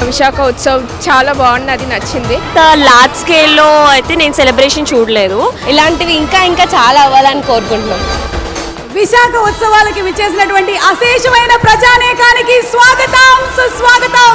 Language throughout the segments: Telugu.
విశాఖ ఉత్సవ్ చాలా బాగుంది, అది నచ్చింది. లార్జ్ స్కేల్లో అయితే నేను సెలబ్రేషన్ చూడలేదు. ఇలాంటివి ఇంకా ఇంకా చాలా అవ్వాలని కోరుకుంటున్నాం. విశాఖ ఉత్సవాలకి విచ్చేసినటువంటి అశేషమైన ప్రజానేకానికి స్వాగతం, సుస్వాగతం.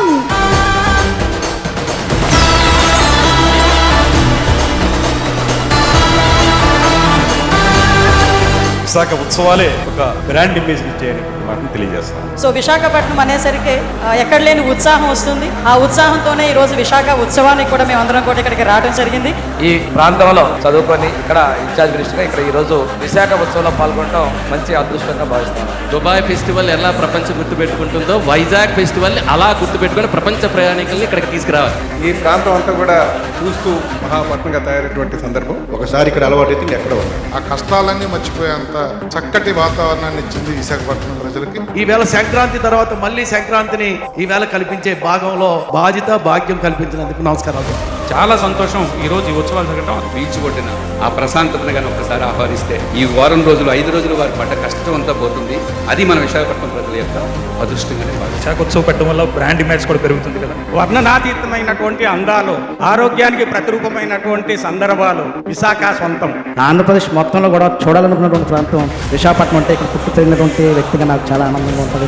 విశాఖ ఉత్సవాలే ఒక బ్రాండ్ ఇమేజ్ ఇచ్చేయని మాకు తెలియజేస్తాం. సో విశాఖపట్నం అనేసరికి ఎక్కడ లేని ఉత్సాహం వస్తుంది. ఆ ఉత్సాహంతోనే ఈ రోజు విశాఖ ఉత్సవానికి కూడా మేము అందరం కూడా ఇక్కడికి రావడం జరిగింది. ఈ ప్రాంతంలో చదువుకొని ఇక్కడ ఇన్ఛార్జ్ మినిస్టర్గా ఇక్కడ ఈ రోజు విశాఖ ఉత్సవంలో పాల్గొనడం మంచి అదృష్టంగా భావిస్తాను. దుబాయ్ ఫెస్టివల్ ఎలా ప్రపంచం గుర్తుపెట్టుకుంటుందో వైజాగ్ ఫెస్టివల్ అలా గుర్తుపెట్టుకుని ప్రపంచ ప్రయాణికుల్ని ఇక్కడికి తీసుకురావాలి. ఈ ప్రాంతం అంతా కూడా చూస్తూ మహాపట్నంగా తయారైనటువంటి సందర్భం. ఒకసారి ఇక్కడ అలవాటు అయితే ఎక్కడ ఉన్నాయి. ఆ కష్టాలన్నీ మర్చిపోయేంత చక్కటి వాతావరణాన్ని ఇచ్చింది విశాఖపట్నం ప్రజలకి. ఈవేళ సంక్రాంతి తర్వాత మళ్ళీ సంక్రాంతిని ఈవేళ కల్పించే భాగంలో బాధ్యత భాగ్యం కల్పించినందుకు నమస్కారాలు. చాలా సంతోషం ఈ రోజు ఈ ఉత్సవాలు జరగడం. బీచ్ కొట్టిన ఆ ప్రశాంతతను కానీ ఒకసారి ఆహ్వానిస్తే ఈ వారం రోజులు 5 రోజులు వారి పడ్డ కష్టం అంతా పోతుంది. అది మన విశాఖపట్నం ప్రజల యొక్క అదృష్టంగానే విశాఖ ఉత్సవం పెట్టడం వల్ల బ్రాండ్ ఇమేజ్ కూడా పెరుగుతుంది కదా. వర్ణనాతీతమైనటువంటి అందాలు, ఆరోగ్యానికి ప్రతిరూపమైనటువంటి సందర్భాలు విశాఖ సొంతం. ఆంధ్రప్రదేశ్ మొత్తంలో కూడా చూడాలనుకున్నటువంటి ప్రాంతం విశాఖపట్నం అంటే ఇక్కడ పుట్టి పెరిగినటువంటి వ్యక్తిగా నాకు చాలా ఆనందంగా ఉంటుంది.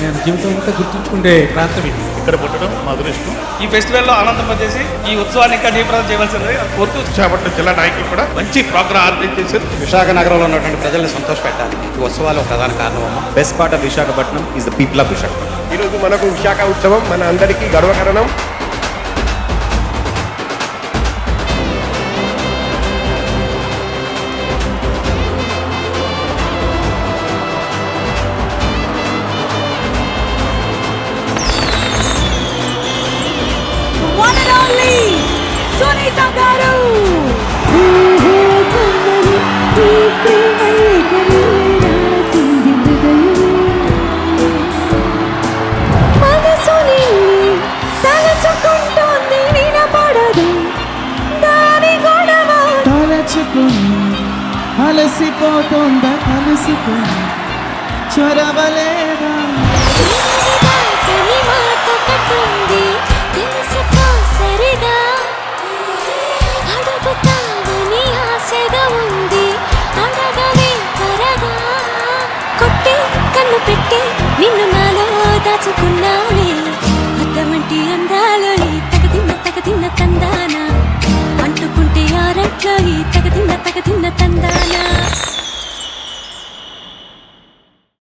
నేను జీవితం అంతా గుర్తుంచుకుంటే ప్రాంతం ఇది. ఇక్కడ పుట్టడం మా అదృష్టం. ఈ ఫెస్టివల్లో ఆనందింపజేసి ఈ ఉత్సవాన్ని ఇంకా జయప్రదం చేయవలసింది కోరుతూ విశాఖపట్నం జిల్లా నాయకులు కూడా మంచి ప్రోగ్రాం ఆర్గనైజ్ చేశారు. విశాఖ నగరంలో ఉన్నటువంటి ప్రజల్ని సంతోషపెట్టాలి. ఈ ఉత్సవాలు ప్రధాన కారణం. Best part of Visakhapatnam is the people of Visakhapatnam. ఈరోజు మనకు విశాఖ ఉత్సవం మన అందరికీ గర్వకారణం. One and only సునీత గారు. అలసిపోతుందా అలసిపోయి చొరవలేదా కన్ను పెట్టి నిన్ను నాలో దాచుకున్నానే. అద్దమంటి అందాలో ఈ తగదిన్న తందాన అంటుకుంటే ఆరట్లో ఈ తగదిన్న